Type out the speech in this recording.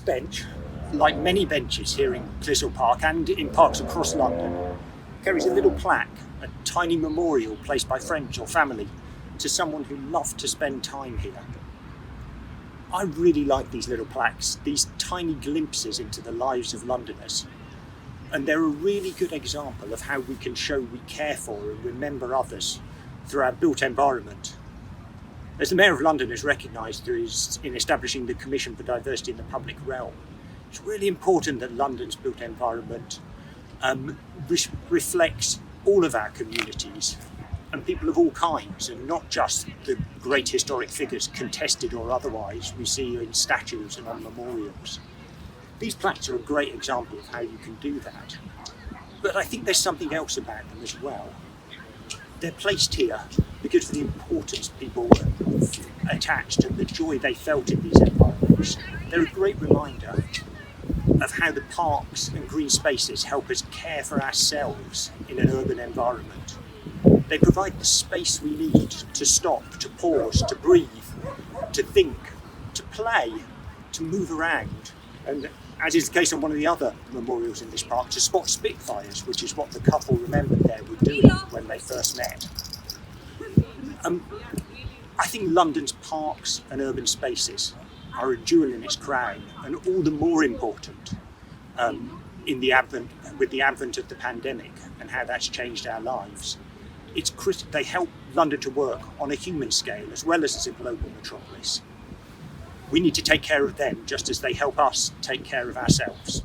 bench, like many benches here in Clissold Park and in parks across London, carries a little plaque, a tiny memorial placed by friends or family to someone who loved to spend time here. I really like these little plaques, these tiny glimpses into the lives of Londoners. And they're a really good example of how we can show we care for and remember others through our built environment. As the Mayor of London has recognised in establishing the Commission for Diversity in the Public Realm, it's really important that London's built environment reflects all of our communities and people of all kinds, and not just the great historic figures, contested or otherwise, we see in statues and on memorials. These plaques are a great example of how you can do that. But I think there's something else about them as well. They're placed here because of the importance people attached and the joy they felt in these environments. They're a great reminder of how the parks and green spaces help us care for ourselves in an urban environment. They provide the space we need to stop, to pause, to breathe, to think, to play, to move around, and as is the case on one of the other memorials in this park, to spot Spitfires, which is what the couple remembered there were doing when they first met. I think London's parks and urban spaces are a jewel in its crown, and all the more important with the advent of the pandemic and how that's changed our lives. They help London to work on a human scale as well as a global metropolis. We need to take care of them just as they help us take care of ourselves.